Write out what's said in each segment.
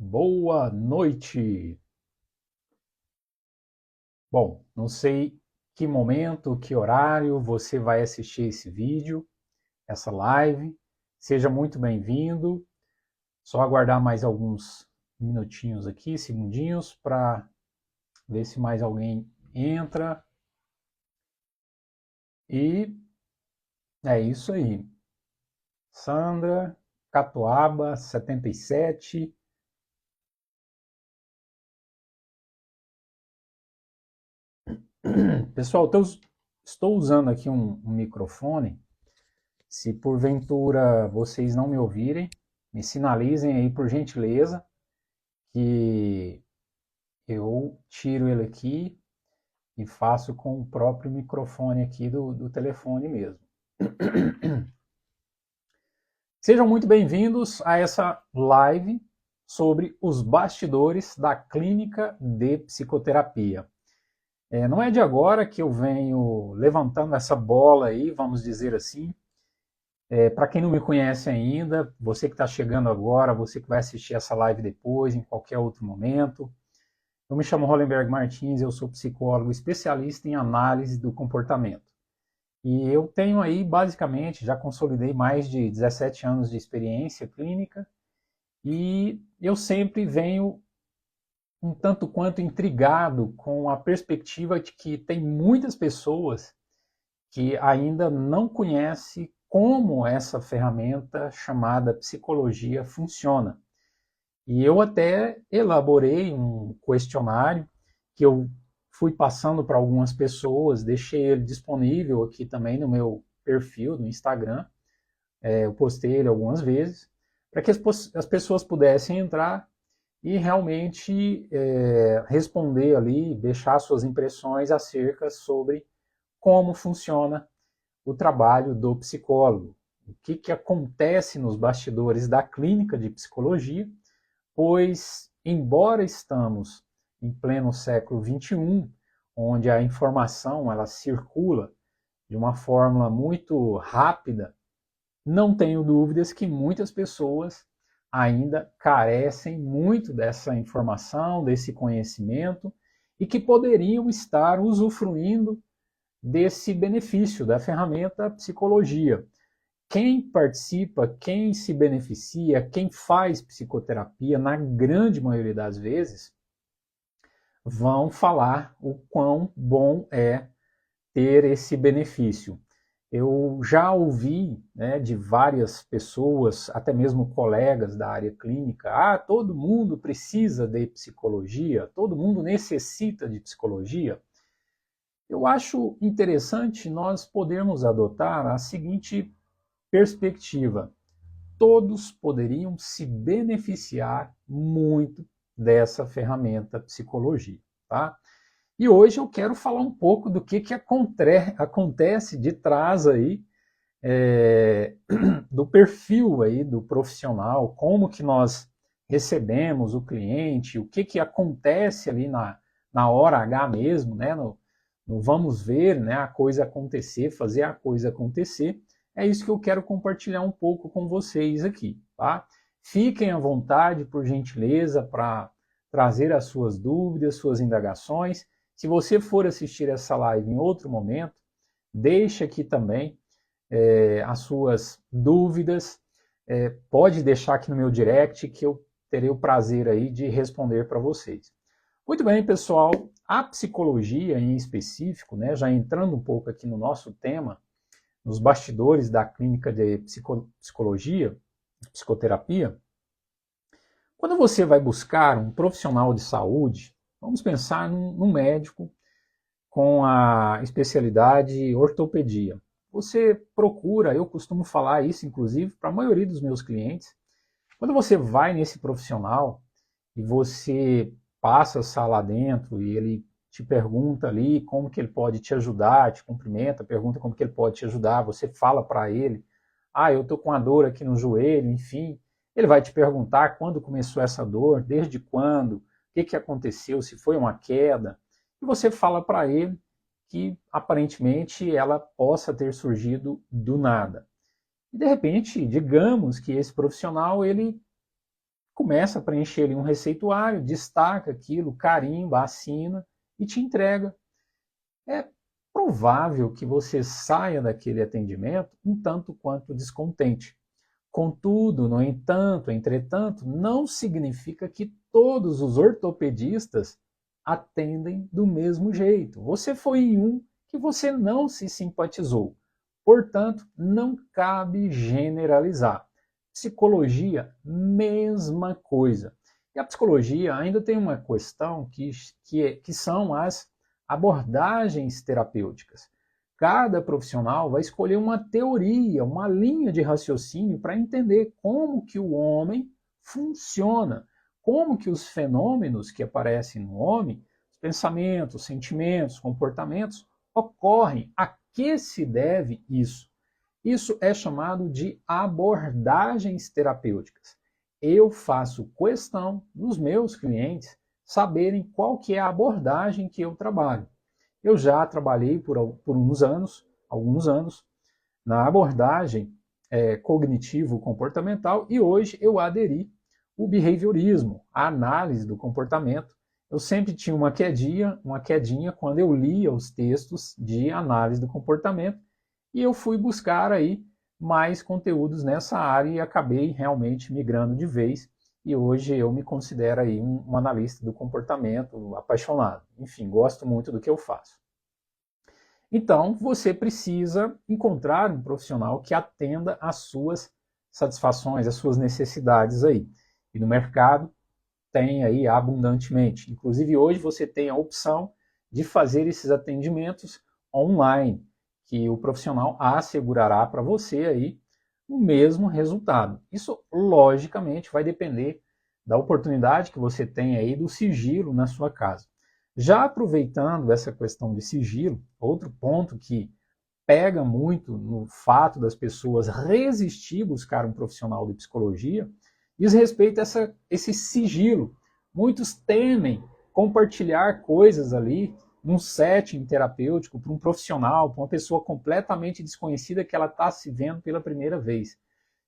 Boa noite. Bom, não sei que momento, que horário você vai assistir esse vídeo, essa live. Seja muito bem-vindo. Só aguardar mais alguns minutinhos aqui, segundinhos, para ver se mais alguém entra. E é isso aí. Sandra, Catuaba, 77. Pessoal, estou usando aqui um microfone. Se porventura vocês não me ouvirem, me sinalizem aí por gentileza que eu tiro ele aqui e faço com o próprio microfone aqui do telefone mesmo. Sejam muito bem-vindos a essa live sobre os bastidores da clínica de psicoterapia. Não é de agora que eu venho levantando essa bola aí, vamos dizer assim. Para quem não me conhece ainda, você que está chegando agora, você que vai assistir essa live depois, em qualquer outro momento, eu me chamo Hollenberg Martins, eu sou psicólogo especialista em análise do comportamento. E eu tenho aí, basicamente, já consolidei mais de 17 anos de experiência clínica e eu sempre venho um tanto quanto intrigado com a perspectiva de que tem muitas pessoas que ainda não conhecem como essa ferramenta chamada psicologia funciona. E eu até elaborei um questionário que eu fui passando para algumas pessoas, deixei ele disponível aqui também no meu perfil no Instagram, eu postei ele algumas vezes, para que as pessoas pudessem entrar e realmente responder ali, deixar suas impressões acerca sobre como funciona o trabalho do psicólogo, o que acontece nos bastidores da clínica de psicologia, pois, embora estamos em pleno século XXI, onde a informação ela circula de uma forma muito rápida, não tenho dúvidas que muitas pessoas ainda carecem muito dessa informação, desse conhecimento, e que poderiam estar usufruindo desse benefício da ferramenta psicologia. Quem participa, quem se beneficia, quem faz psicoterapia, na grande maioria das vezes, vão falar o quão bom é ter esse benefício. Eu já ouvi, né, de várias pessoas, até mesmo colegas da área clínica, todo mundo precisa de psicologia, todo mundo necessita de psicologia. Eu acho interessante nós podermos adotar a seguinte perspectiva: todos poderiam se beneficiar muito dessa ferramenta psicologia, tá? E hoje eu quero falar um pouco do que acontece de trás aí do perfil aí do profissional, como que nós recebemos o cliente, o que acontece ali na hora H mesmo, né? No vamos ver, né, a coisa acontecer, fazer a coisa acontecer. É isso que eu quero compartilhar um pouco com vocês aqui, tá? Fiquem à vontade, por gentileza, para trazer as suas dúvidas, suas indagações. Se você for assistir essa live em outro momento, deixe aqui também as suas dúvidas. Pode deixar aqui no meu direct que eu terei o prazer aí de responder para vocês. Muito bem, pessoal. A psicologia em específico, né, já entrando um pouco aqui no nosso tema, nos bastidores da clínica de psicologia, psicoterapia, quando você vai buscar um profissional de saúde, vamos pensar num médico com a especialidade ortopedia. Você procura, eu costumo falar isso inclusive para a maioria dos meus clientes, quando você vai nesse profissional e você passa lá dentro e ele te pergunta ali como que ele pode te ajudar, te cumprimenta, pergunta como que ele pode te ajudar, você fala para ele, eu estou com a dor aqui no joelho, enfim, ele vai te perguntar quando começou essa dor, desde quando, o que aconteceu, se foi uma queda, e você fala para ele que aparentemente ela possa ter surgido do nada. E de repente, digamos que esse profissional ele começa a preencher ali um receituário, destaca aquilo, carimba, assina e te entrega. É provável que você saia daquele atendimento um tanto quanto descontente. Contudo, no entanto, entretanto, não significa que todos os ortopedistas atendem do mesmo jeito. Você foi em um que você não se simpatizou. Portanto, não cabe generalizar. Psicologia, mesma coisa. E a psicologia ainda tem uma questão que são as abordagens terapêuticas. Cada profissional vai escolher uma teoria, uma linha de raciocínio para entender como que o homem funciona, como que os fenômenos que aparecem no homem, os pensamentos, sentimentos, comportamentos, ocorrem. A que se deve isso? Isso é chamado de abordagens terapêuticas. Eu faço questão dos meus clientes saberem qual que é a abordagem que eu trabalho. Eu já trabalhei por alguns anos, na abordagem cognitivo-comportamental e hoje eu aderi o behaviorismo, a análise do comportamento. Eu sempre tinha uma quedinha quando eu lia os textos de análise do comportamento e eu fui buscar aí mais conteúdos nessa área e acabei realmente migrando de vez. E hoje eu me considero aí um analista do comportamento apaixonado. Enfim, gosto muito do que eu faço. Então, você precisa encontrar um profissional que atenda às suas satisfações, às suas necessidades aí. E no mercado tem aí abundantemente. Inclusive hoje você tem a opção de fazer esses atendimentos online, que o profissional assegurará para você aí o mesmo resultado. Isso, logicamente, vai depender da oportunidade que você tem aí do sigilo na sua casa. Já aproveitando essa questão de sigilo, outro ponto que pega muito no fato das pessoas resistir buscar um profissional de psicologia, diz respeito a esse sigilo. Muitos temem compartilhar coisas ali num setting terapêutico para um profissional, para uma pessoa completamente desconhecida que ela está se vendo pela primeira vez.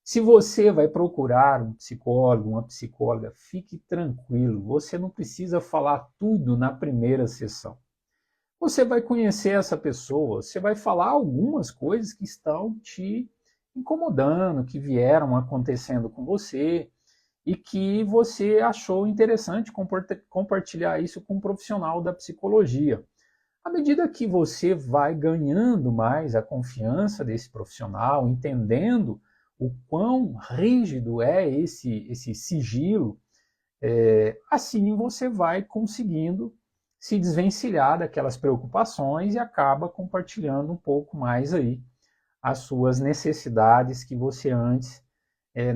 Se você vai procurar um psicólogo, uma psicóloga, fique tranquilo, você não precisa falar tudo na primeira sessão. Você vai conhecer essa pessoa, você vai falar algumas coisas que estão te incomodando, que vieram acontecendo com você e que você achou interessante compartilhar isso com um profissional da psicologia. À medida que você vai ganhando mais a confiança desse profissional, entendendo o quão rígido é esse sigilo, assim você vai conseguindo se desvencilhar daquelas preocupações e acaba compartilhando um pouco mais aí as suas necessidades que você antes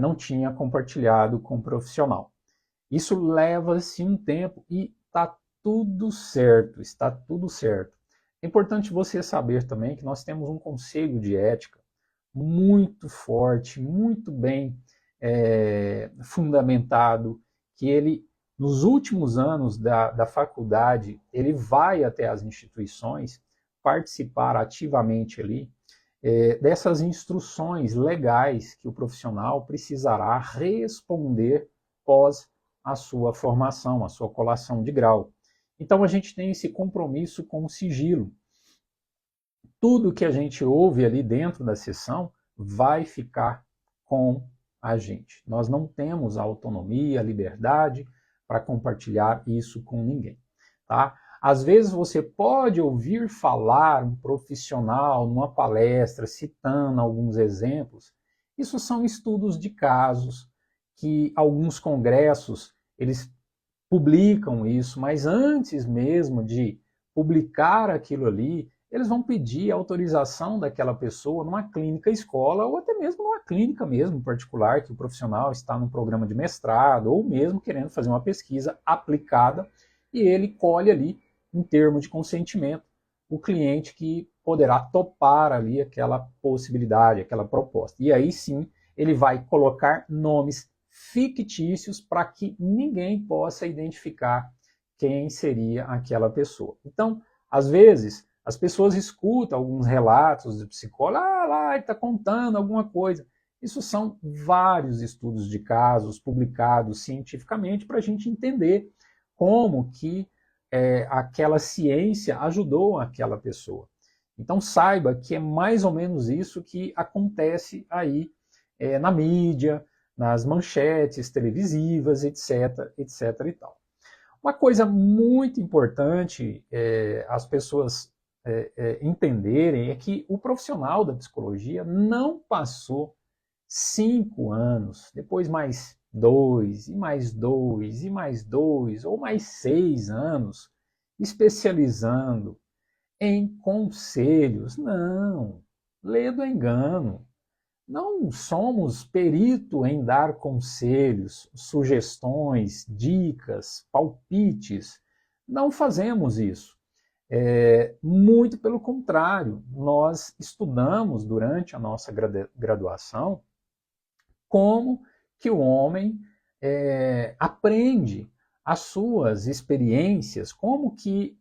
não tinha compartilhado com o profissional. Isso leva-se um tempo e está tudo certo, está tudo certo. É importante você saber também que nós temos um conselho de ética muito forte, muito bem fundamentado, que ele, nos últimos anos da faculdade, ele vai até as instituições participar ativamente ali dessas instruções legais que o profissional precisará responder pós a sua formação, a sua colação de grau. Então a gente tem esse compromisso com o sigilo. Tudo que a gente ouve ali dentro da sessão vai ficar com a gente. Nós não temos a autonomia, a liberdade para compartilhar isso com ninguém, tá? Às vezes você pode ouvir falar um profissional numa palestra citando alguns exemplos. Isso são estudos de casos que alguns congressos eles publicam isso, mas antes mesmo de publicar aquilo ali, eles vão pedir a autorização daquela pessoa numa clínica escola ou até mesmo numa clínica mesmo particular, que o profissional está num programa de mestrado ou mesmo querendo fazer uma pesquisa aplicada e ele colhe ali, em termos de consentimento, o cliente que poderá topar ali aquela possibilidade, aquela proposta. E aí sim, ele vai colocar nomes fictícios para que ninguém possa identificar quem seria aquela pessoa. Então, às vezes, as pessoas escutam alguns relatos de psicólogo, lá, ele está contando alguma coisa. Isso são vários estudos de casos publicados cientificamente para a gente entender como que aquela ciência ajudou aquela pessoa. Então saiba que é mais ou menos isso que acontece aí na mídia, nas manchetes televisivas, etc, etc e tal. Uma coisa muito importante as pessoas entenderem é que o profissional da psicologia não passou 5 anos, depois mais 2, e mais 2, e mais 2, ou mais 6 anos, especializando em conselhos. Não, ledo é engano. Não somos perito em dar conselhos, sugestões, dicas, palpites. Não fazemos isso. Muito pelo contrário, nós estudamos durante a nossa graduação como que o homem aprende as suas experiências, como que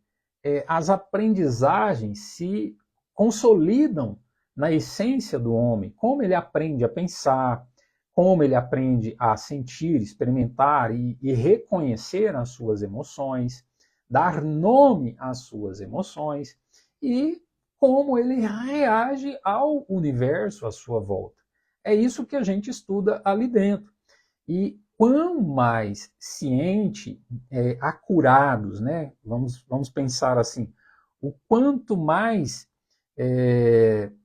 as aprendizagens se consolidam na essência do homem, como ele aprende a pensar, como ele aprende a sentir, experimentar e reconhecer as suas emoções, dar nome às suas emoções e como ele reage ao universo à sua volta. É isso que a gente estuda ali dentro. E quanto mais ciente, acurados, né? Vamos pensar assim, o quanto mais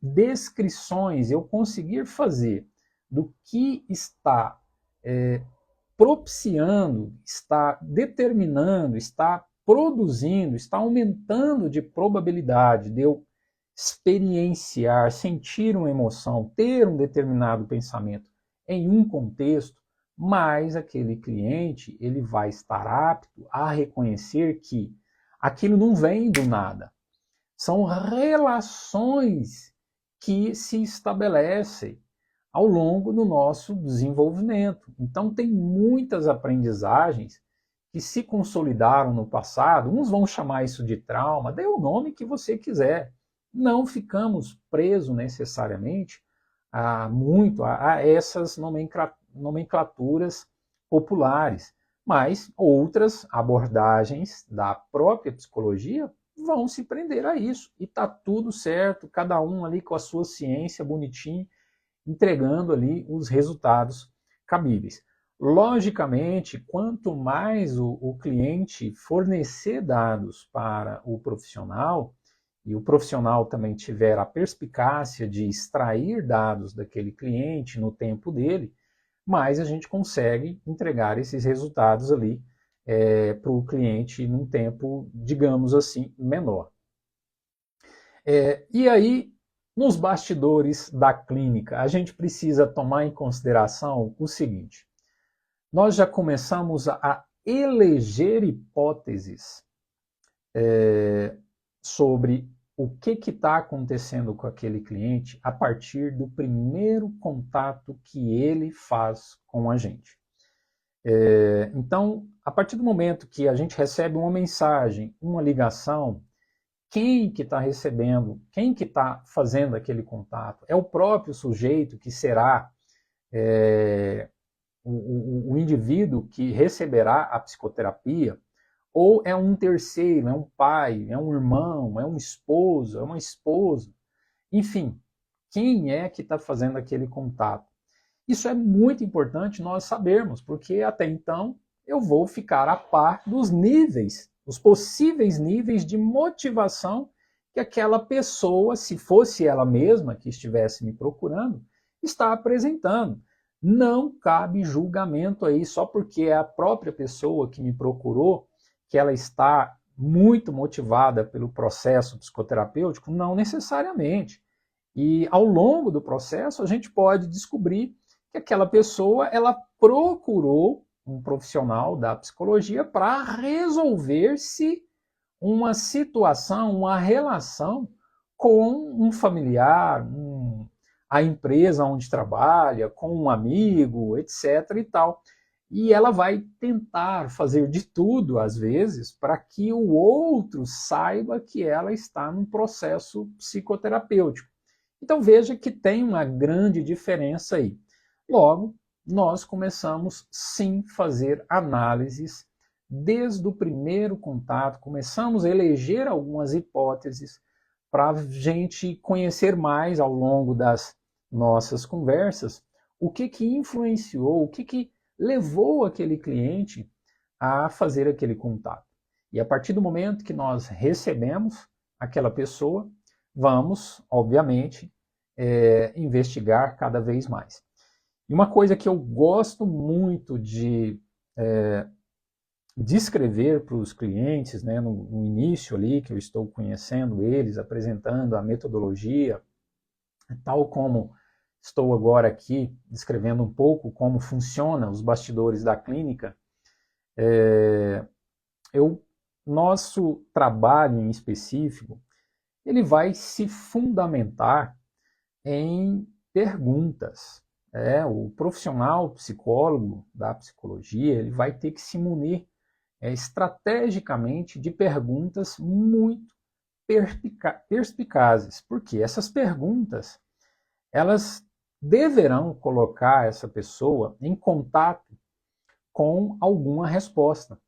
descrições eu conseguir fazer do que está propiciando, está determinando, está produzindo, está aumentando de probabilidade de eu experienciar, sentir uma emoção, ter um determinado pensamento em um contexto, mais aquele cliente ele vai estar apto a reconhecer que aquilo não vem do nada. São relações que se estabelecem ao longo do nosso desenvolvimento. Então tem muitas aprendizagens que se consolidaram no passado, uns vão chamar isso de trauma, dê o nome que você quiser. Não ficamos presos necessariamente a essas nomenclaturas populares, mas outras abordagens da própria psicologia vão se prender a isso. E está tudo certo, cada um ali com a sua ciência bonitinho, entregando ali os resultados cabíveis. Logicamente, quanto mais o cliente fornecer dados para o profissional, e o profissional também tiver a perspicácia de extrair dados daquele cliente no tempo dele, mais a gente consegue entregar esses resultados ali para o cliente num tempo, digamos assim, menor. E aí, nos bastidores da clínica, a gente precisa tomar em consideração o seguinte: nós já começamos a eleger hipóteses sobre o que está acontecendo com aquele cliente a partir do primeiro contato que ele faz com a gente. Então, a partir do momento que a gente recebe uma mensagem, uma ligação, quem que está recebendo, quem que está fazendo aquele contato? É o próprio sujeito que será o indivíduo que receberá a psicoterapia? Ou é um terceiro, é um pai, é um irmão, é um esposo, é uma esposa? Enfim, quem é que está fazendo aquele contato? Isso é muito importante nós sabermos, porque até então eu vou ficar a par dos níveis, os possíveis níveis de motivação que aquela pessoa, se fosse ela mesma que estivesse me procurando, está apresentando. Não cabe julgamento aí só porque é a própria pessoa que me procurou, que ela está muito motivada pelo processo psicoterapêutico, não necessariamente. E ao longo do processo a gente pode descobrir que aquela pessoa ela procurou um profissional da psicologia para resolver-se uma situação, uma relação com um familiar, a empresa onde trabalha, com um amigo, etc. e tal. E ela vai tentar fazer de tudo, às vezes, para que o outro saiba que ela está num processo psicoterapêutico. Então veja que tem uma grande diferença aí. Logo, nós começamos sim a fazer análises desde o primeiro contato, começamos a eleger algumas hipóteses para a gente conhecer mais ao longo das nossas conversas o que influenciou, o que levou aquele cliente a fazer aquele contato. E a partir do momento que nós recebemos aquela pessoa, vamos, obviamente, investigar cada vez mais. E uma coisa que eu gosto muito de descrever para os clientes, né, no início ali, que eu estou conhecendo eles, apresentando a metodologia, tal como estou agora aqui descrevendo um pouco como funciona os bastidores da clínica, nosso trabalho em específico, ele vai se fundamentar em perguntas. O profissional psicólogo da psicologia, ele vai ter que se munir estrategicamente de perguntas muito perspicazes, porque essas perguntas, elas deverão colocar essa pessoa em contato com alguma resposta.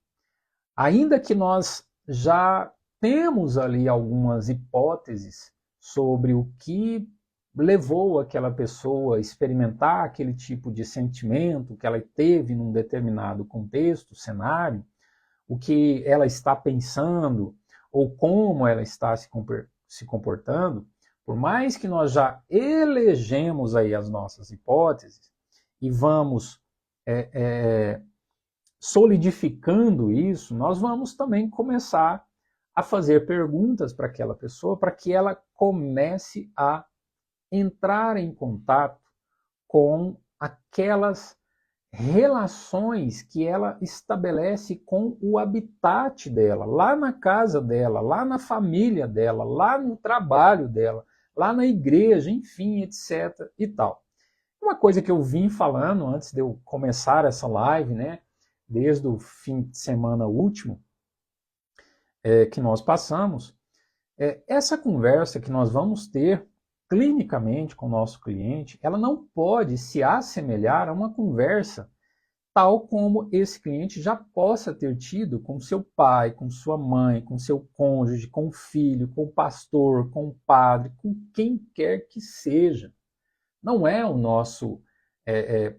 Ainda que nós já temos ali algumas hipóteses sobre o que levou aquela pessoa a experimentar aquele tipo de sentimento que ela teve num determinado contexto, cenário, o que ela está pensando ou como ela está se comportando, por mais que nós já elegemos aí as nossas hipóteses e vamos solidificando isso, nós vamos também começar a fazer perguntas para aquela pessoa, para que ela comece a entrar em contato com aquelas relações que ela estabelece com o habitat dela, lá na casa dela, lá na família dela, lá no trabalho dela, lá na igreja, enfim, etc. e tal. Uma coisa que eu vim falando antes de eu começar essa live, né, desde o fim de semana último que nós passamos, essa conversa que nós vamos ter clinicamente com o nosso cliente, ela não pode se assemelhar a uma conversa tal como esse cliente já possa ter tido com seu pai, com sua mãe, com seu cônjuge, com o filho, com o pastor, com o padre, com quem quer que seja. Não é o nosso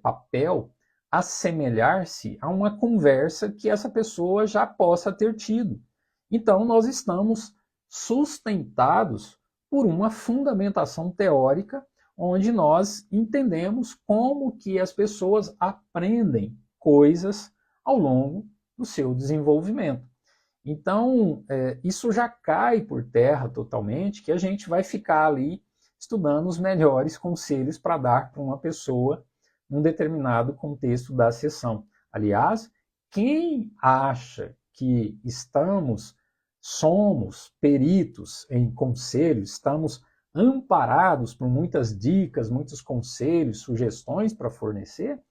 papel assemelhar-se a uma conversa que essa pessoa já possa ter tido. Então, nós estamos sustentados por uma fundamentação teórica, onde nós entendemos como que as pessoas aprendem coisas ao longo do seu desenvolvimento. Então, isso já cai por terra totalmente, que a gente vai ficar ali estudando os melhores conselhos para dar para uma pessoa num determinado contexto da sessão. Aliás, quem acha que somos peritos em conselhos, estamos amparados por muitas dicas, muitos conselhos, sugestões para fornecer,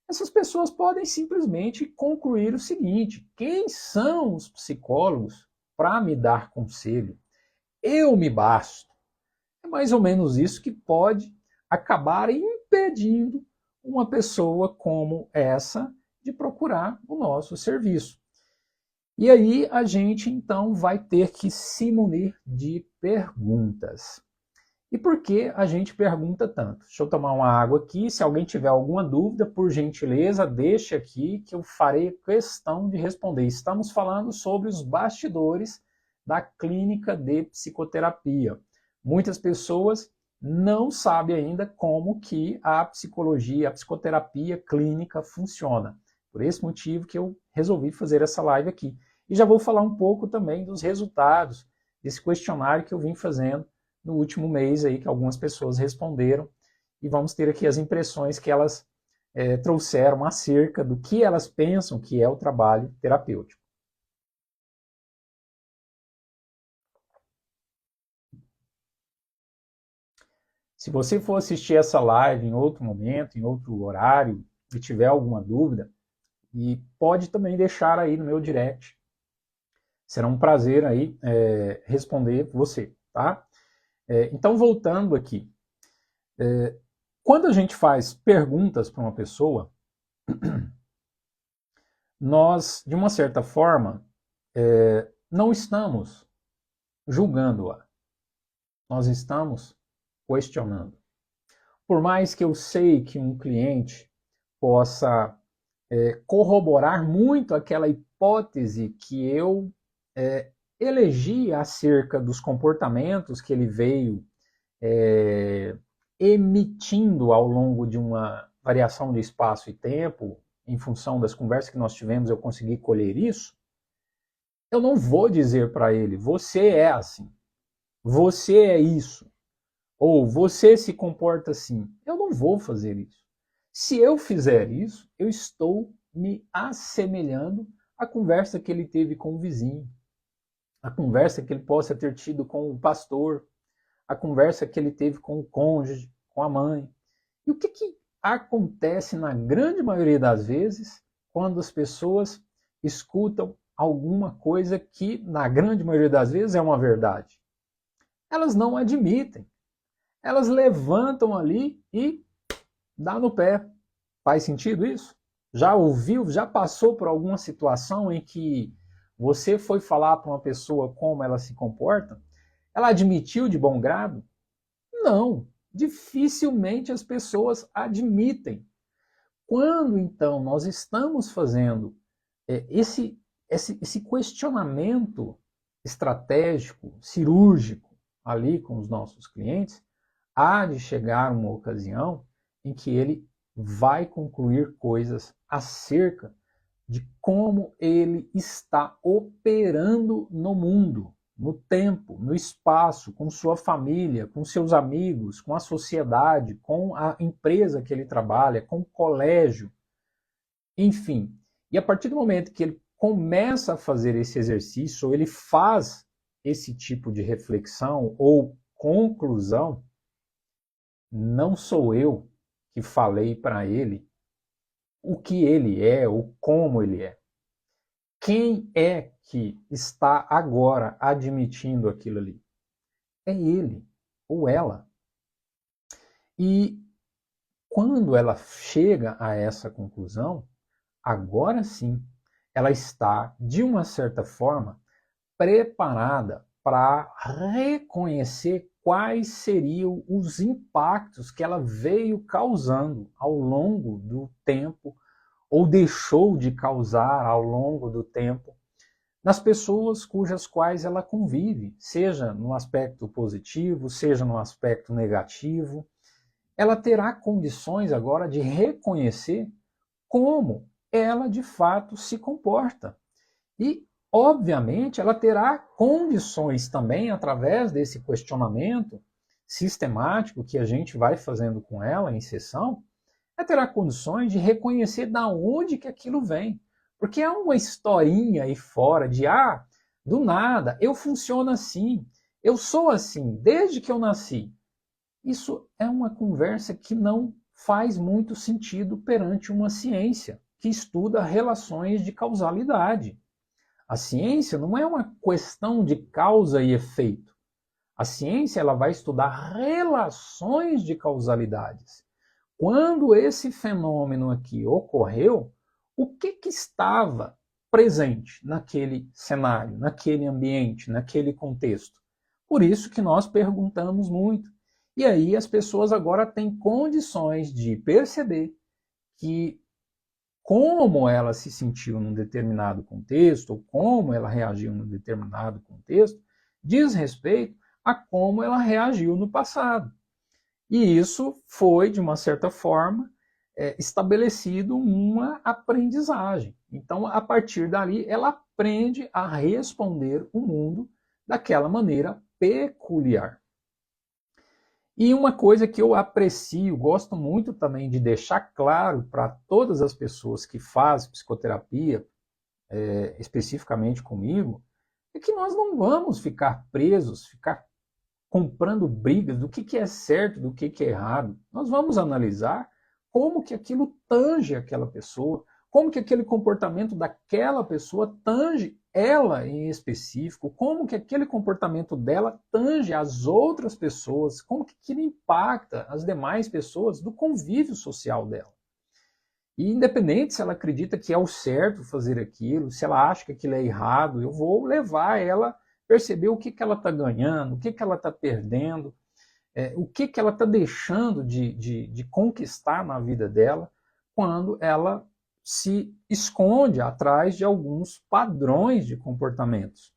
essas pessoas podem simplesmente concluir o seguinte: quem são os psicólogos para me dar conselho? Eu me basto. É mais ou menos isso que pode acabar impedindo uma pessoa como essa de procurar o nosso serviço. E aí a gente então vai ter que se munir de perguntas. E por que a gente pergunta tanto? Deixa eu tomar uma água aqui. Se alguém tiver alguma dúvida, por gentileza, deixe aqui que eu farei questão de responder. Estamos falando sobre os bastidores da clínica de psicoterapia. Muitas pessoas não sabem ainda como que a psicologia, a psicoterapia clínica funciona. Por esse motivo que eu resolvi fazer essa live aqui. E já vou falar um pouco também dos resultados desse questionário que eu vim fazendo no último mês, aí, que algumas pessoas responderam, e vamos ter aqui as impressões que elas trouxeram acerca do que elas pensam que é o trabalho terapêutico. Se você for assistir essa live em outro momento, em outro horário, e tiver alguma dúvida, e pode também deixar aí no meu direct. Será um prazer aí responder você, tá? Então, voltando aqui, Quando a gente faz perguntas para uma pessoa, nós, de uma certa forma, não estamos julgando-a. Nós estamos questionando. Por mais que eu sei que um cliente possa corroborar muito aquela hipótese que eu elegi acerca dos comportamentos que ele veio emitindo ao longo de uma variação de espaço e tempo, em função das conversas que nós tivemos, eu consegui colher isso. Eu não vou dizer para ele, você é assim, você é isso, ou você se comporta assim. Eu não vou fazer isso. Se eu fizer isso, eu estou me assemelhando à conversa que ele teve com o vizinho, a conversa que ele possa ter tido com o pastor, a conversa que ele teve com o cônjuge, com a mãe. E o que acontece na grande maioria das vezes quando as pessoas escutam alguma coisa que, na grande maioria das vezes, é uma verdade? Elas não admitem. Elas levantam ali e dá no pé. Faz sentido isso? Já ouviu, já passou por alguma situação em que você foi falar para uma pessoa como ela se comporta? Ela admitiu de bom grado? Não. Dificilmente as pessoas admitem. Quando então nós estamos fazendo esse questionamento estratégico, cirúrgico ali com os nossos clientes, há de chegar uma ocasião em que ele vai concluir coisas acerca de como ele está operando no mundo, no tempo, no espaço, com sua família, com seus amigos, com a sociedade, com a empresa que ele trabalha, com o colégio, enfim. E a partir do momento que ele começa a fazer esse exercício, ou ele faz esse tipo de reflexão ou conclusão, não sou eu que falei para ele o que ele é ou como ele é. Quem é que está agora admitindo aquilo ali? É ele ou ela. E quando ela chega a essa conclusão, agora sim, ela está, de uma certa forma, preparada para reconhecer quais seriam os impactos que ela veio causando ao longo do tempo, ou deixou de causar ao longo do tempo, nas pessoas cujas quais ela convive, seja no aspecto positivo, seja no aspecto negativo. Ela terá condições agora de reconhecer como ela de fato se comporta. E, obviamente, ela terá condições também, através desse questionamento sistemático que a gente vai fazendo com ela em sessão, ela terá condições de reconhecer da onde que aquilo vem. Porque é uma historinha aí fora de, do nada, eu funciono assim, eu sou assim, desde que eu nasci. Isso é uma conversa que não faz muito sentido perante uma ciência que estuda relações de causalidade. A ciência não é uma questão de causa e efeito. A ciência ela vai estudar relações de causalidades. Quando esse fenômeno aqui ocorreu, o que estava presente naquele cenário, naquele ambiente, naquele contexto? Por isso que nós perguntamos muito. E aí as pessoas agora têm condições de perceber que como ela se sentiu num determinado contexto, ou como ela reagiu num determinado contexto, diz respeito a como ela reagiu no passado. E isso foi, de uma certa forma, estabelecido uma aprendizagem. Então, a partir dali, ela aprende a responder o mundo daquela maneira peculiar. E uma coisa que eu aprecio, gosto muito também de deixar claro para todas as pessoas que fazem psicoterapia, especificamente comigo, é que nós não vamos ficar presos, ficar comprando brigas do que é certo, do que é errado. Nós vamos analisar como que aquilo tange aquela pessoa, como que aquele comportamento daquela pessoa tange ela em específico, como que aquele comportamento dela tange as outras pessoas, como que aquilo impacta as demais pessoas do convívio social dela. E independente se ela acredita que é o certo fazer aquilo, se ela acha que aquilo é errado, eu vou levar ela a perceber o que ela está ganhando, o que ela está perdendo, o que ela está deixando de conquistar na vida dela quando ela se esconde atrás de alguns padrões de comportamentos.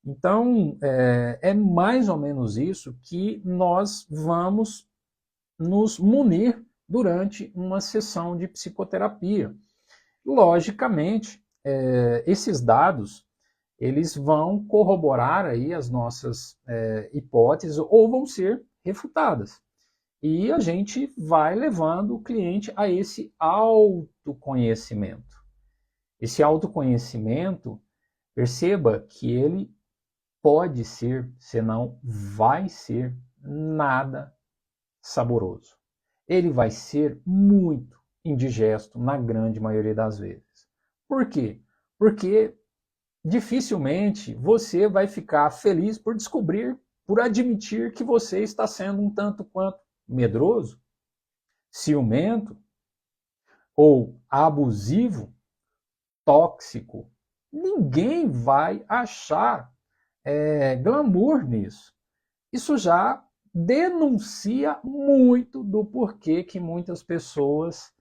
Então, é mais ou menos isso que nós vamos nos munir durante uma sessão de psicoterapia. Logicamente, esses dados eles vão corroborar aí as nossas hipóteses ou vão ser refutadas. E a gente vai levando o cliente a esse autoconhecimento. Esse autoconhecimento, perceba que ele pode ser, senão vai ser, nada saboroso. Ele vai ser muito indigesto na grande maioria das vezes. Por quê? Porque dificilmente você vai ficar feliz por descobrir, por admitir que você está sendo um tanto quanto medroso, ciumento ou abusivo, tóxico. Ninguém vai achar glamour nisso. Isso já denuncia muito do porquê que muitas pessoas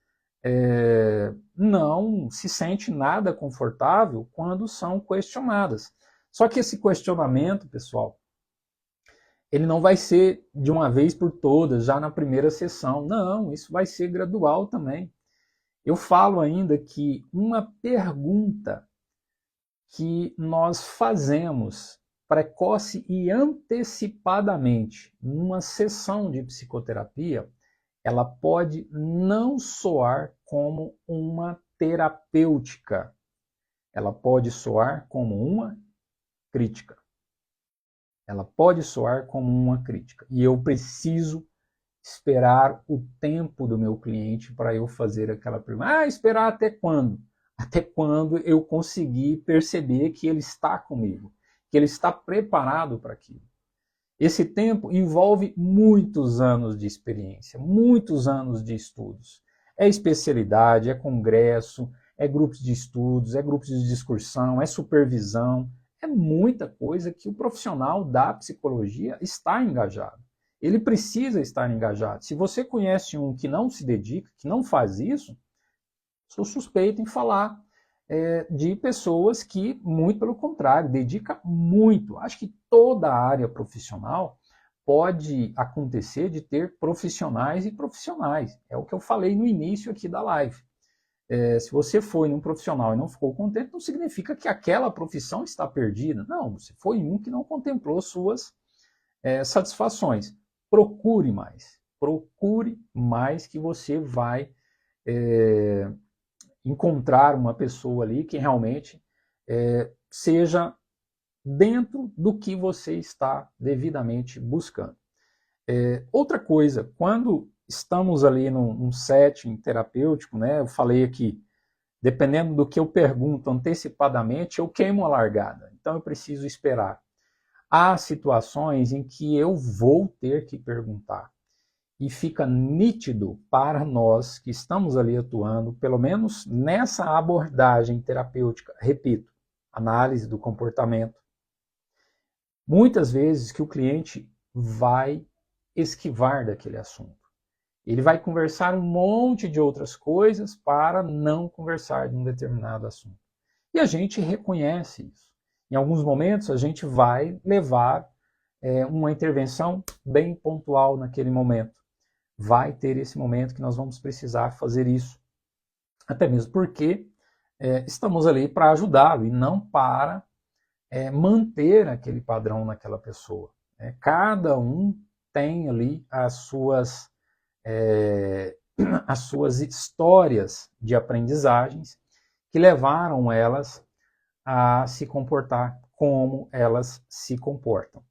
não se sentem nada confortável quando são questionadas. Só que esse questionamento, pessoal, ele não vai ser de uma vez por todas, já na primeira sessão. Não, isso vai ser gradual também. Eu falo ainda que uma pergunta que nós fazemos precoce e antecipadamente numa sessão de psicoterapia, ela pode não soar como uma terapêutica. Ela pode soar como uma crítica. Ela pode soar como uma crítica. E eu preciso esperar o tempo do meu cliente para eu fazer aquela pergunta. Esperar até quando? Até quando eu conseguir perceber que ele está comigo, que ele está preparado para aquilo. Esse tempo envolve muitos anos de experiência, muitos anos de estudos. É especialidade, é congresso, é grupos de estudos, é grupos de discussão, é supervisão. É muita coisa que o profissional da psicologia está engajado. Ele precisa estar engajado. Se você conhece um que não se dedica, que não faz isso, sou suspeito em falar de pessoas que, muito pelo contrário, dedica muito. Acho que toda a área profissional pode acontecer de ter profissionais e profissionais. É o que eu falei no início aqui da live. Se você foi num profissional e não ficou contente, não significa que aquela profissão está perdida. Não, você foi um que não contemplou suas satisfações. Procure mais que você vai encontrar uma pessoa ali que realmente seja dentro do que você está devidamente buscando. Outra coisa, quando estamos ali num setting terapêutico, né, eu falei aqui, dependendo do que eu pergunto antecipadamente, eu queimo a largada, então eu preciso esperar. Há situações em que eu vou ter que perguntar. E fica nítido para nós que estamos ali atuando, pelo menos nessa abordagem terapêutica, repito, análise do comportamento, muitas vezes que o cliente vai esquivar daquele assunto. Ele vai conversar um monte de outras coisas para não conversar de um determinado assunto. E a gente reconhece isso. Em alguns momentos a gente vai levar uma intervenção bem pontual naquele momento. Vai ter esse momento que nós vamos precisar fazer isso. Até mesmo porque estamos ali para ajudá-lo e não para manter aquele padrão naquela pessoa. Cada um tem ali as suas histórias de aprendizagens que levaram elas a se comportar como elas se comportam.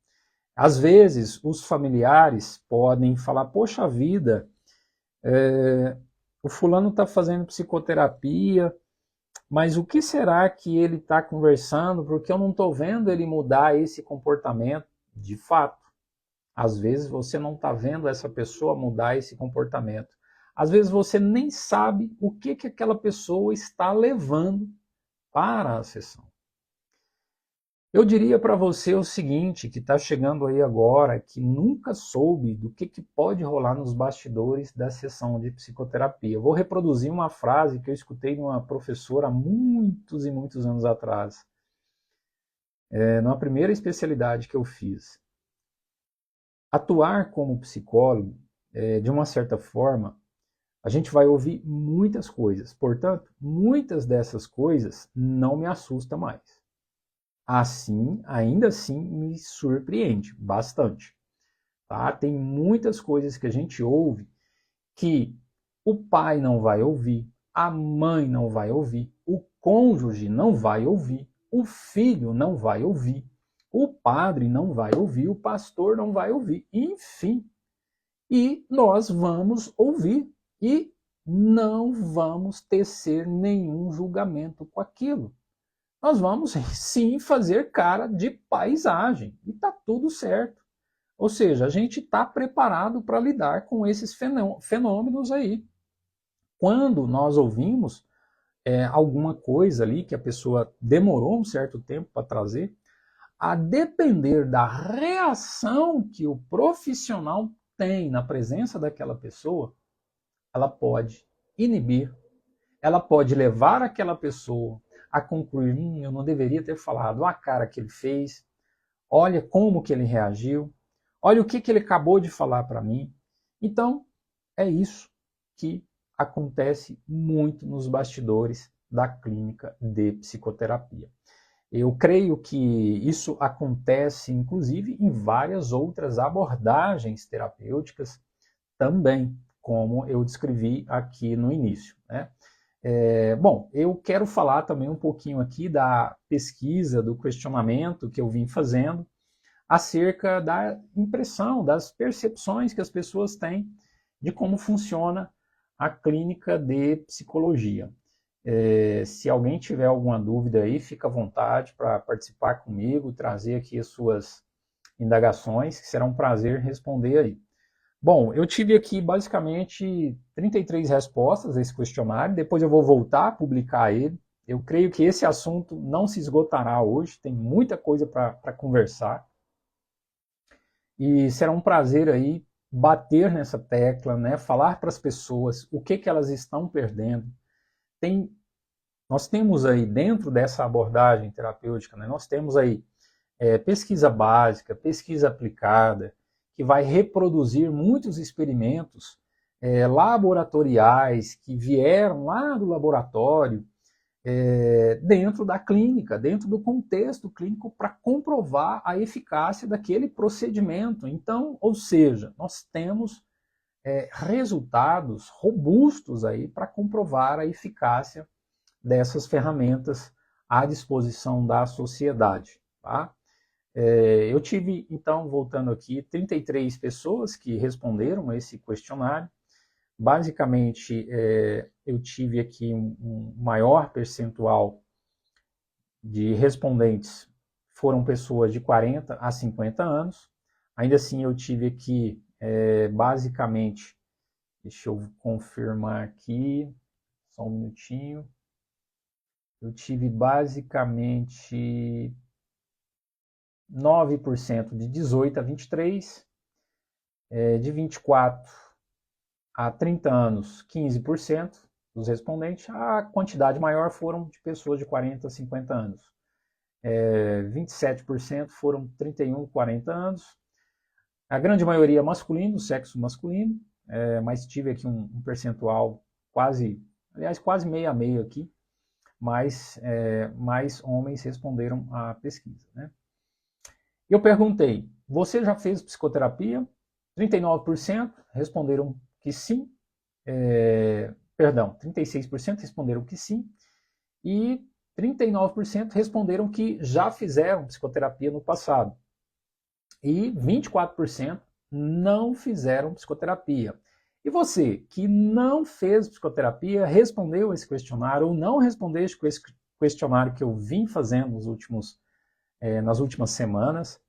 Às vezes, os familiares podem falar, poxa vida, o fulano está fazendo psicoterapia Mas o que será que ele está conversando? Porque eu não estou vendo ele mudar esse comportamento de fato. Às vezes você não está vendo essa pessoa mudar esse comportamento. Às vezes você nem sabe o que aquela pessoa está levando para a sessão. Eu diria para você o seguinte, que está chegando aí agora, que nunca soube do que pode rolar nos bastidores da sessão de psicoterapia. Eu vou reproduzir uma frase que eu escutei de uma professora há muitos e muitos anos atrás, na primeira especialidade que eu fiz. Atuar como psicólogo, de uma certa forma, a gente vai ouvir muitas coisas. Portanto, muitas dessas coisas não me assustam mais. Assim, ainda assim, me surpreende bastante. Tá? Tem muitas coisas que a gente ouve que o pai não vai ouvir, a mãe não vai ouvir, o cônjuge não vai ouvir, o filho não vai ouvir, o padre não vai ouvir, o pastor não vai ouvir, enfim. E nós vamos ouvir e não vamos tecer nenhum julgamento com aquilo. Nós vamos sim fazer cara de paisagem e está tudo certo. Ou seja, a gente está preparado para lidar com esses fenômenos aí. Quando nós ouvimos alguma coisa ali que a pessoa demorou um certo tempo para trazer, a depender da reação que o profissional tem na presença daquela pessoa, ela pode inibir, ela pode levar aquela pessoa a concluir, eu não deveria ter falado, olha a cara que ele fez, olha como que ele reagiu, olha o que ele acabou de falar para mim. Então, é isso que acontece muito nos bastidores da clínica de psicoterapia. Eu creio que isso acontece, inclusive, em várias outras abordagens terapêuticas também, como eu descrevi aqui no início, né? Bom, eu quero falar também um pouquinho aqui da pesquisa, do questionamento que eu vim fazendo acerca da impressão, das percepções que as pessoas têm de como funciona a clínica de psicologia. Se alguém tiver alguma dúvida aí, fica à vontade para participar comigo, trazer aqui as suas indagações, que será um prazer responder aí. Bom, eu tive aqui basicamente 33 respostas a esse questionário, depois eu vou voltar a publicar ele. Eu creio que esse assunto não se esgotará hoje, tem muita coisa para conversar. E será um prazer aí bater nessa tecla, né? Falar para as pessoas o que elas estão perdendo. Nós temos aí, dentro dessa abordagem terapêutica, né, nós temos aí pesquisa básica, pesquisa aplicada, que vai reproduzir muitos experimentos laboratoriais que vieram lá do laboratório, dentro da clínica, dentro do contexto clínico, para comprovar a eficácia daquele procedimento. Então, ou seja, nós temos resultados robustos aí para comprovar a eficácia dessas ferramentas à disposição da sociedade. Tá? Eu tive, então, voltando aqui, 33 pessoas que responderam a esse questionário. Basicamente, eu tive aqui um maior percentual de respondentes foram pessoas de 40 a 50 anos. Ainda assim, eu tive aqui, basicamente, deixa eu confirmar aqui, só um minutinho. Eu tive basicamente 9% de 18 a 23, de 24 a 30 anos, 15% dos respondentes. A quantidade maior foram de pessoas de 40 a 50 anos. 27% foram 31 a 40 anos. A grande maioria masculino, sexo masculino, mas tive aqui um percentual quase meio a meio aqui, mas mais homens responderam à pesquisa, né? Eu perguntei, você já fez psicoterapia? 39% responderam que sim, 36% responderam que sim, e 39% responderam que já fizeram psicoterapia no passado. E 24% não fizeram psicoterapia. E você, que não fez psicoterapia, respondeu esse questionário ou não respondeu esse questionário que eu vim fazendo nas últimas semanas,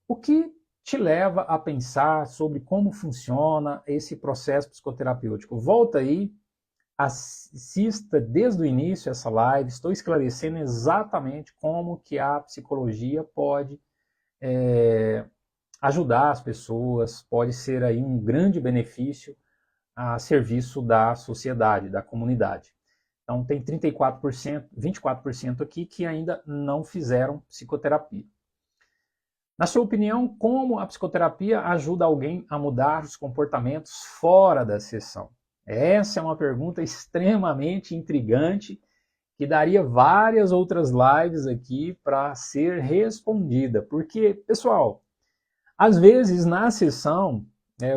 o que te leva a pensar sobre como funciona esse processo psicoterapêutico? Volta aí, assista desde o início essa live, estou esclarecendo exatamente como que a psicologia pode ajudar as pessoas, pode ser aí um grande benefício a serviço da sociedade, da comunidade. Então tem 34%, 24% aqui que ainda não fizeram psicoterapia. Na sua opinião, como a psicoterapia ajuda alguém a mudar os comportamentos fora da sessão? Essa é uma pergunta extremamente intrigante que daria várias outras lives aqui para ser respondida. Porque, pessoal, às vezes na sessão,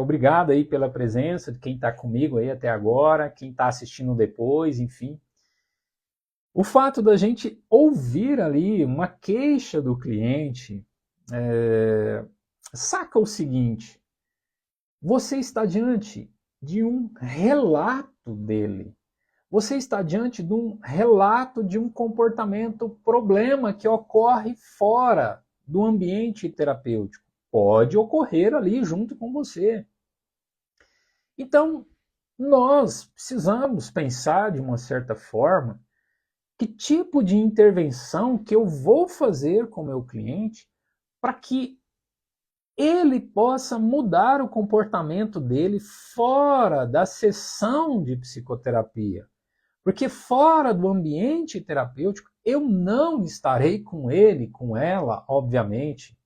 obrigado aí pela presença de quem está comigo aí até agora, quem está assistindo depois, enfim. O fato da gente ouvir ali uma queixa do cliente, saca o seguinte: você está diante de um relato dele. Você está diante de um relato de um comportamento problema que ocorre fora do ambiente terapêutico. Pode ocorrer ali junto com você. Então, nós precisamos pensar de uma certa forma que tipo de intervenção que eu vou fazer com o meu cliente para que ele possa mudar o comportamento dele fora da sessão de psicoterapia. Porque fora do ambiente terapêutico, eu não estarei com ele, com ela, obviamente.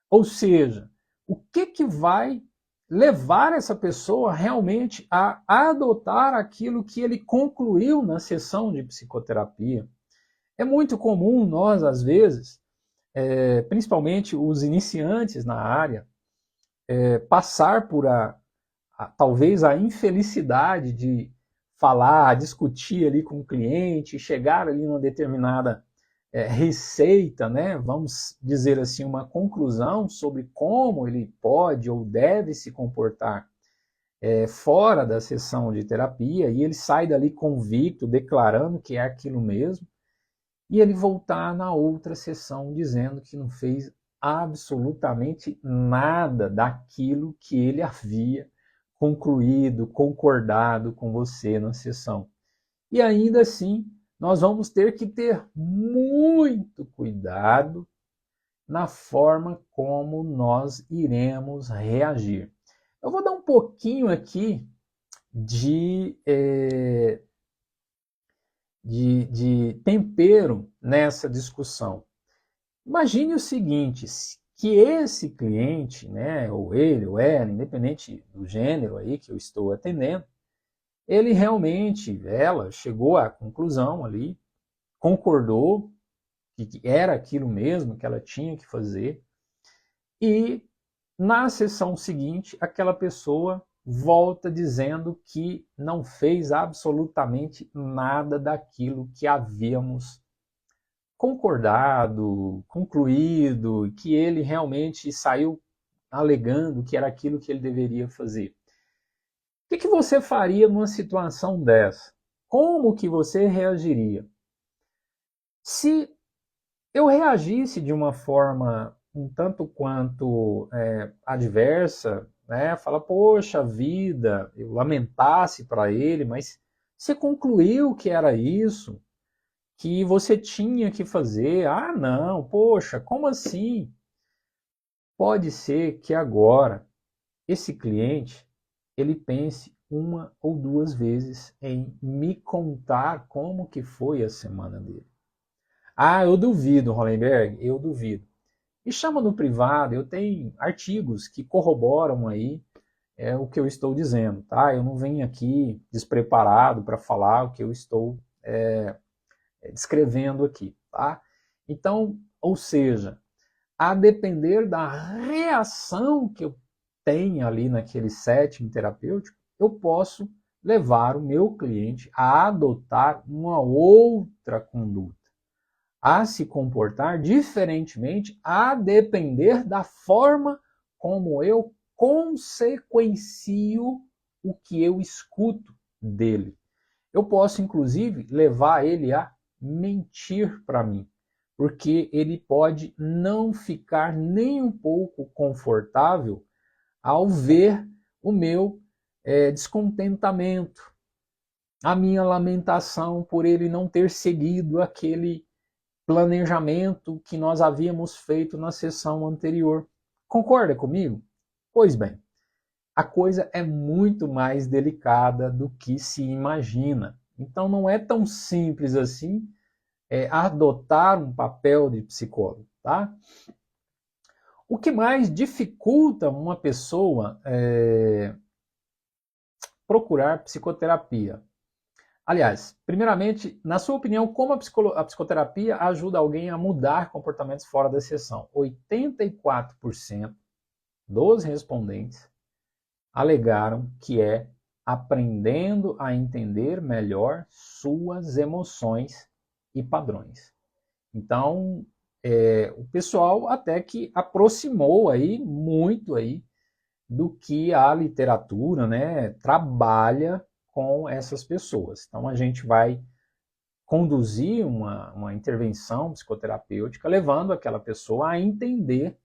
Ou seja, o que vai levar essa pessoa realmente a adotar aquilo que ele concluiu na sessão de psicoterapia? É muito comum nós, às vezes, principalmente os iniciantes na área, passar por talvez a infelicidade de falar, discutir ali com o cliente, chegar ali numa determinada receita, né? Vamos dizer assim, uma conclusão sobre como ele pode ou deve se comportar fora da sessão de terapia, e ele sai dali convicto, declarando que é aquilo mesmo, e ele voltar na outra sessão dizendo que não fez absolutamente nada daquilo que ele havia concluído, concordado com você na sessão. E ainda assim, nós vamos ter que ter muito cuidado na forma como nós iremos reagir. Eu vou dar um pouquinho aqui de tempero nessa discussão. Imagine o seguinte: que esse cliente, né, ou ele ou ela, independente do gênero aí que eu estou atendendo, ele realmente, ela chegou à conclusão ali, concordou que era aquilo mesmo que ela tinha que fazer, e na sessão seguinte, aquela pessoa volta dizendo que não fez absolutamente nada daquilo que havíamos concordado, concluído, que ele realmente saiu alegando que era aquilo que ele deveria fazer. O que você faria numa situação dessa? Como que você reagiria? Se eu reagisse de uma forma um tanto quanto adversa, né? Falar, poxa vida, eu lamentasse para ele, mas você concluiu que era isso, que você tinha que fazer. Ah, não, poxa, como assim? Pode ser que agora esse cliente ele pense uma ou duas vezes em me contar como que foi a semana dele. Ah, eu duvido, Hollenberg, eu duvido. Me chama no privado, eu tenho artigos que corroboram aí o que eu estou dizendo, tá? Eu não venho aqui despreparado para falar o que eu estou descrevendo aqui, tá? Então, ou seja, a depender da reação que eu tenha ali naquele setting terapêutico, eu posso levar o meu cliente a adotar uma outra conduta, a se comportar diferentemente, a depender da forma como eu consequencio o que eu escuto dele. Eu posso, inclusive, levar ele a mentir para mim, porque ele pode não ficar nem um pouco confortável ao ver o meu descontentamento, a minha lamentação por ele não ter seguido aquele planejamento que nós havíamos feito na sessão anterior. Concorda comigo? Pois bem, a coisa é muito mais delicada do que se imagina. Então não é tão simples assim adotar um papel de psicólogo, tá? O que mais dificulta uma pessoa procurar psicoterapia? Aliás, primeiramente, na sua opinião, como a psicoterapia ajuda alguém a mudar comportamentos fora da sessão? 84% dos respondentes alegaram que é aprendendo a entender melhor suas emoções e padrões. Então, o pessoal até que aproximou aí muito aí do que a literatura, né, trabalha com essas pessoas. Então, a gente vai conduzir uma intervenção psicoterapêutica levando aquela pessoa a entender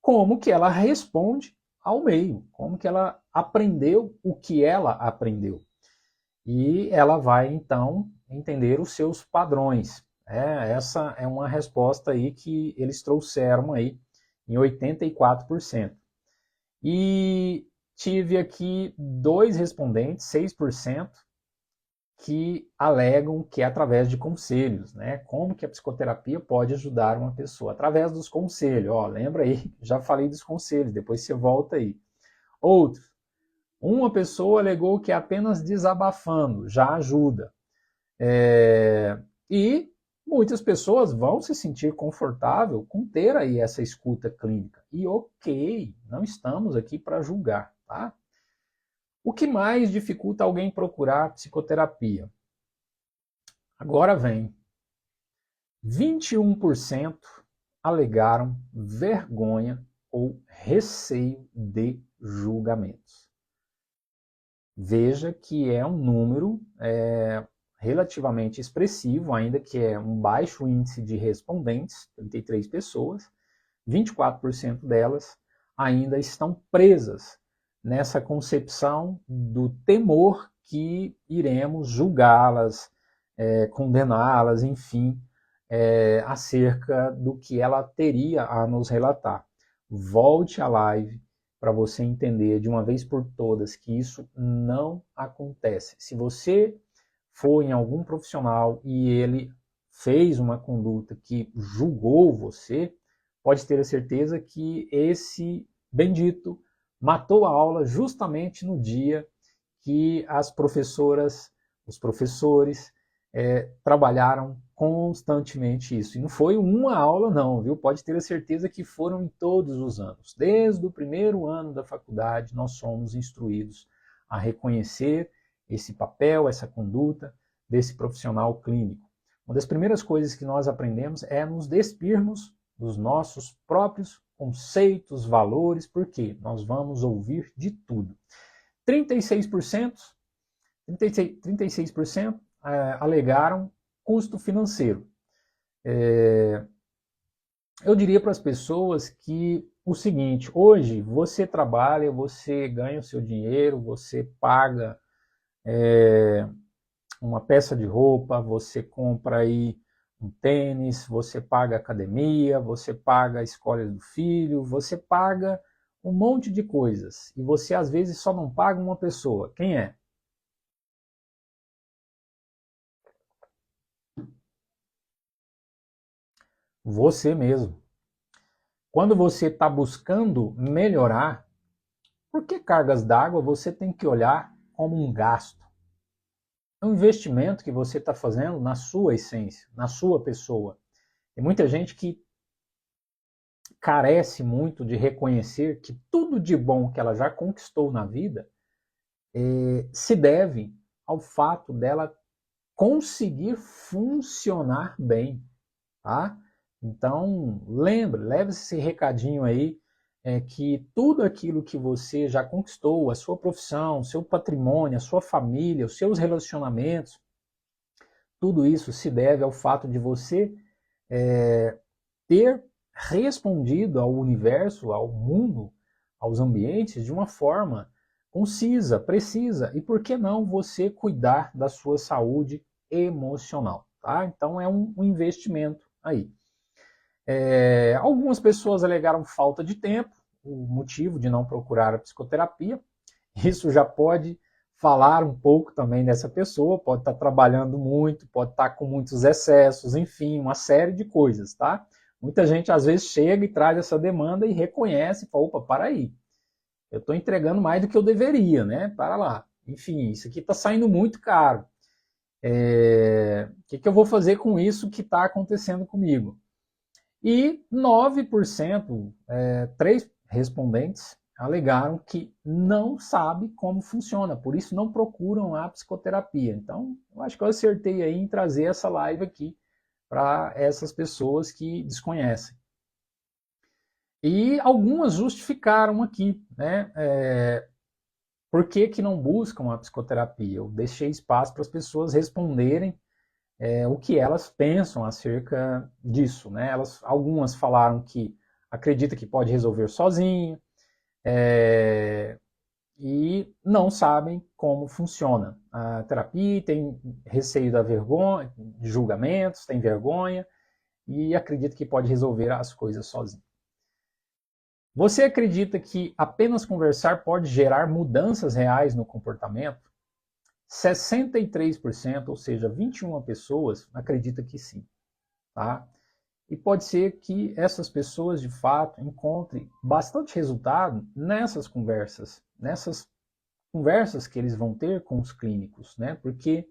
como que ela responde ao meio, como que ela aprendeu o que ela aprendeu. E ela vai, então, entender os seus padrões. Essa é uma resposta aí que eles trouxeram aí em 84%. E tive aqui 2 respondentes, 6%, que alegam que é através de conselhos, né? Como que a psicoterapia pode ajudar uma pessoa? Através dos conselhos. Ó, lembra aí, já falei dos conselhos, depois você volta aí. Outros, uma pessoa alegou que apenas desabafando já ajuda. E muitas pessoas vão se sentir confortável com ter aí essa escuta clínica. E ok, não estamos aqui para julgar, tá? O que mais dificulta alguém procurar psicoterapia? Agora vem. 21% alegaram vergonha ou receio de julgamentos. Veja que é um número relativamente expressivo, ainda que é um baixo índice de respondentes, 33 pessoas, 24% delas ainda estão presas nessa concepção do temor que iremos julgá-las, condená-las, enfim, acerca do que ela teria a nos relatar. Volte à live para você entender de uma vez por todas que isso não acontece. Se você for em algum profissional e ele fez uma conduta que julgou você, pode ter a certeza que esse bendito matou a aula justamente no dia que as professoras, os professores trabalharam constantemente isso. E não foi uma aula não, viu? Pode ter a certeza que foram em todos os anos. Desde o primeiro ano da faculdade, nós somos instruídos a reconhecer esse papel, essa conduta desse profissional clínico. Uma das primeiras coisas que nós aprendemos é nos despirmos dos nossos próprios conceitos, valores, porque nós vamos ouvir de tudo. 36% alegaram custo financeiro. Eu diria para as pessoas que o seguinte, hoje você trabalha, você ganha o seu dinheiro, você paga uma peça de roupa, você compra aí um tênis, você paga academia, você paga a escola do filho, você paga um monte de coisas. E você às vezes só não paga uma pessoa. Quem é? Você mesmo. Quando você está buscando melhorar, por que cargas d'água você tem que olhar como um gasto? É um investimento que você está fazendo na sua essência, na sua pessoa. Tem muita gente que carece muito de reconhecer que tudo de bom que ela já conquistou na vida se deve ao fato dela conseguir funcionar bem, tá? Então, leve esse recadinho aí é que tudo aquilo que você já conquistou, a sua profissão, seu patrimônio, a sua família, os seus relacionamentos, tudo isso se deve ao fato de você ter respondido ao universo, ao mundo, aos ambientes de uma forma concisa, precisa. E por que não você cuidar da sua saúde emocional? Tá? Então é um investimento aí. Algumas pessoas alegaram falta de tempo, o motivo de não procurar a psicoterapia. Isso já pode falar um pouco também dessa pessoa, pode estar trabalhando muito, pode estar com muitos excessos, enfim, uma série de coisas, tá? Muita gente às vezes chega e traz essa demanda e reconhece, e fala, opa, para aí, eu estou entregando mais do que eu deveria, né? Para lá. Enfim, isso aqui está saindo muito caro. O que eu vou fazer com isso que está acontecendo comigo? E 9%, 3 respondentes, alegaram que não sabe como funciona, por isso não procuram a psicoterapia. Então, eu acho que eu acertei aí em trazer essa live aqui para essas pessoas que desconhecem. E algumas justificaram aqui, né? Por que não buscam a psicoterapia? Eu deixei espaço para as pessoas responderem o que elas pensam acerca disso, né? Algumas falaram que acredita que pode resolver sozinho, e não sabem como funciona a terapia, tem receio da vergonha, de julgamentos, tem vergonha e acredita que pode resolver as coisas sozinho. Você acredita que apenas conversar pode gerar mudanças reais no comportamento? 63%, ou seja, 21 pessoas, acredita que sim. Tá? E pode ser que essas pessoas, de fato, encontrem bastante resultado nessas conversas que eles vão ter com os clínicos, né? Porque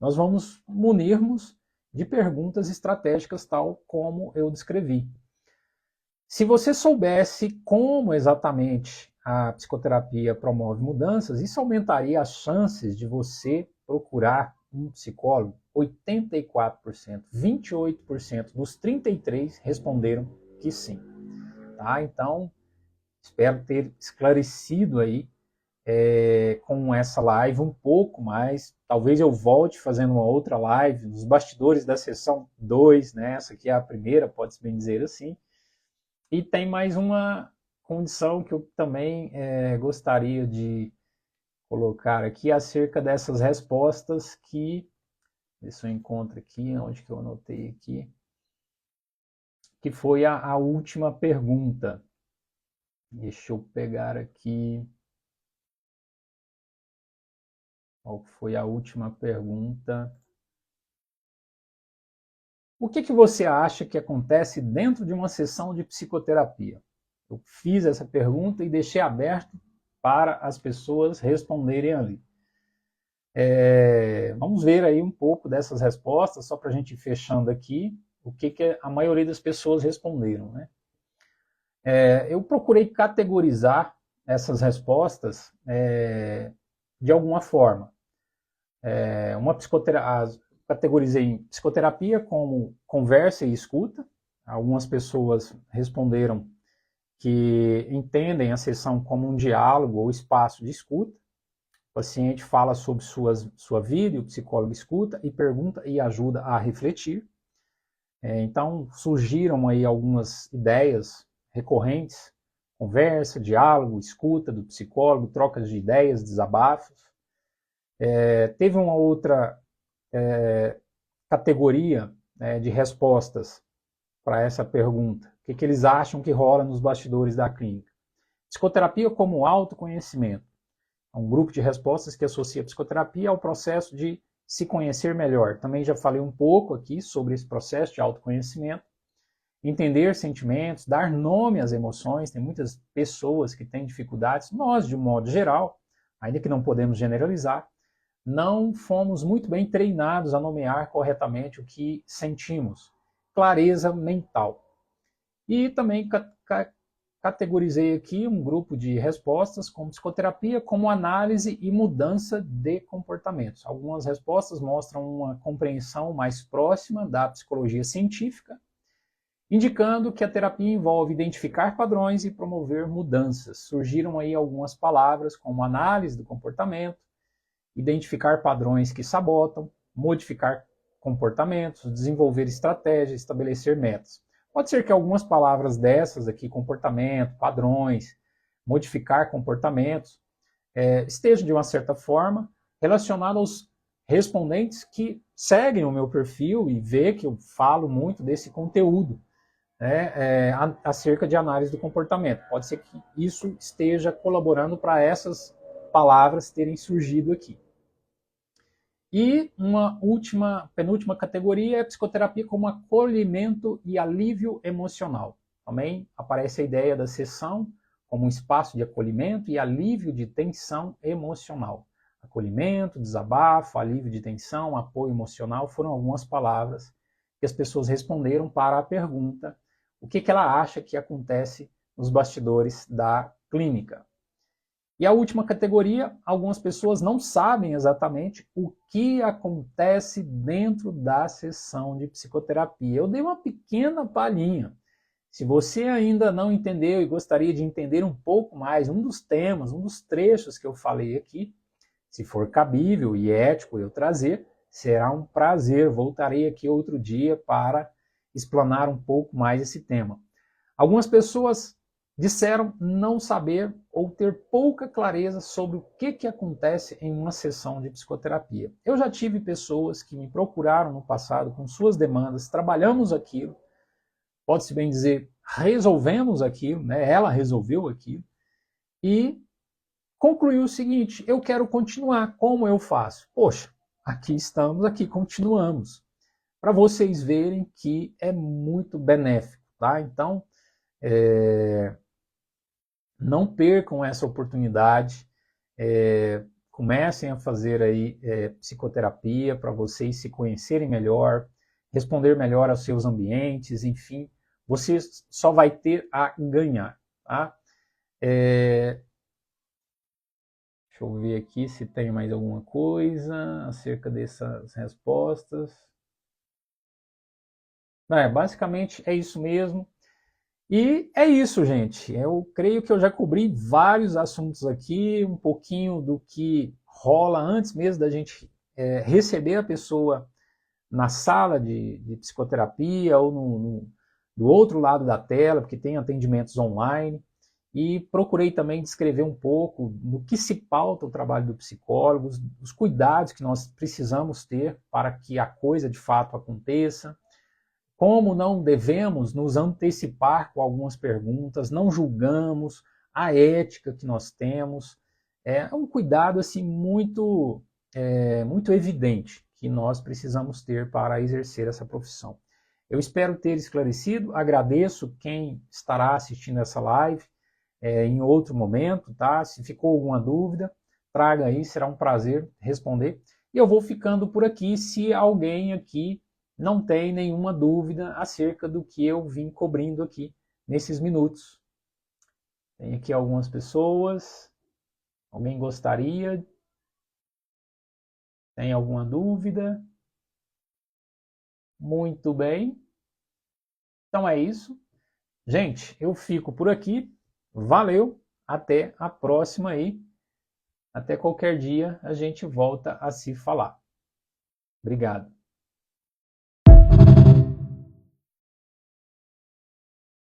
nós vamos munirmos de perguntas estratégicas, tal como eu descrevi. Se você soubesse como exatamente a psicoterapia promove mudanças, isso aumentaria as chances de você procurar um psicólogo. 84%, 28% dos 33 responderam que sim. Tá? Então, espero ter esclarecido aí com essa live um pouco mais. Talvez eu volte fazendo uma outra live nos bastidores da sessão 2, né? Essa aqui é a primeira, pode-se bem dizer assim. E tem mais uma condição que eu também gostaria de colocar aqui acerca dessas respostas que, deixa eu encontro aqui, onde que eu anotei aqui, que foi a última pergunta. Deixa eu pegar aqui. Qual foi a última pergunta? O que você acha que acontece dentro de uma sessão de psicoterapia? Eu fiz essa pergunta e deixei aberto para as pessoas responderem ali. Vamos ver aí um pouco dessas respostas, só para a gente ir fechando aqui, o que a maioria das pessoas responderam, né? Eu procurei categorizar essas respostas de alguma forma. Categorizei psicoterapia como conversa e escuta. Algumas pessoas responderam que entendem a sessão como um diálogo ou espaço de escuta. O paciente fala sobre sua vida e o psicólogo escuta e pergunta e ajuda a refletir. Então, surgiram aí algumas ideias recorrentes: conversa, diálogo, escuta do psicólogo, trocas de ideias, desabafos. Teve uma outra categoria de respostas para essa pergunta. O que eles acham que rola nos bastidores da clínica? Psicoterapia como autoconhecimento. É um grupo de respostas que associa a psicoterapia ao processo de se conhecer melhor. Também já falei um pouco aqui sobre esse processo de autoconhecimento. Entender sentimentos, dar nome às emoções. Tem muitas pessoas que têm dificuldades. Nós, de um modo geral, ainda que não podemos generalizar, não fomos muito bem treinados a nomear corretamente o que sentimos. Clareza mental. E também categorizei aqui um grupo de respostas como psicoterapia, como análise e mudança de comportamentos. Algumas respostas mostram uma compreensão mais próxima da psicologia científica indicando que a terapia envolve identificar padrões e promover mudanças. Surgiram aí algumas palavras como análise do comportamento, identificar padrões que sabotam, modificar comportamentos, desenvolver estratégias, estabelecer metas. Pode ser que algumas palavras dessas aqui, comportamento, padrões, modificar comportamentos, estejam de uma certa forma relacionadas aos respondentes que seguem o meu perfil e vê que eu falo muito desse conteúdo, né, acerca de análise do comportamento. Pode ser que isso esteja colaborando para essas palavras terem surgido aqui. E uma penúltima categoria é a psicoterapia como acolhimento e alívio emocional. Também aparece a ideia da sessão como um espaço de acolhimento e alívio de tensão emocional. Acolhimento, desabafo, alívio de tensão, apoio emocional foram algumas palavras que as pessoas responderam para a pergunta: o que ela acha que acontece nos bastidores da clínica? E a última categoria, algumas pessoas não sabem exatamente o que acontece dentro da sessão de psicoterapia. Eu dei uma pequena palhinha. Se você ainda não entendeu e gostaria de entender um pouco mais um dos temas, um dos trechos que eu falei aqui, se for cabível e ético eu trazer, será um prazer. Voltarei aqui outro dia para explanar um pouco mais esse tema. Algumas pessoas disseram não saber ou ter pouca clareza sobre o que acontece em uma sessão de psicoterapia. Eu já tive pessoas que me procuraram no passado com suas demandas, trabalhamos aquilo, pode-se bem dizer, resolvemos aquilo, né? Ela resolveu aquilo, e concluiu o seguinte: eu quero continuar, como eu faço? Poxa, aqui estamos, aqui continuamos. Para vocês verem que é muito benéfico, tá? Então, não percam essa oportunidade, comecem a fazer aí psicoterapia para vocês se conhecerem melhor, responder melhor aos seus ambientes, enfim, você só vai ter a ganhar, tá? Deixa eu ver aqui se tem mais alguma coisa acerca dessas respostas. Basicamente é isso mesmo. E é isso, gente. Eu creio que eu já cobri vários assuntos aqui, um pouquinho do que rola antes mesmo da gente receber a pessoa na sala de psicoterapia ou do outro lado da tela, porque tem atendimentos online. E procurei também descrever um pouco do que se pauta o trabalho do psicólogo, os cuidados que nós precisamos ter para que a coisa de fato aconteça. Como não devemos nos antecipar com algumas perguntas, não julgamos a ética que nós temos. É um cuidado assim muito evidente que nós precisamos ter para exercer essa profissão. Eu espero ter esclarecido, agradeço quem estará assistindo essa live em outro momento, tá? Se ficou alguma dúvida, traga aí, será um prazer responder. E eu vou ficando por aqui. Se alguém aqui não tem nenhuma dúvida acerca do que eu vim cobrindo aqui nesses minutos. Tem aqui algumas pessoas. Alguém gostaria? Tem alguma dúvida? Muito bem. Então é isso. Gente, eu fico por aqui. Valeu. Até a próxima aí. Até qualquer dia a gente volta a se falar. Obrigado.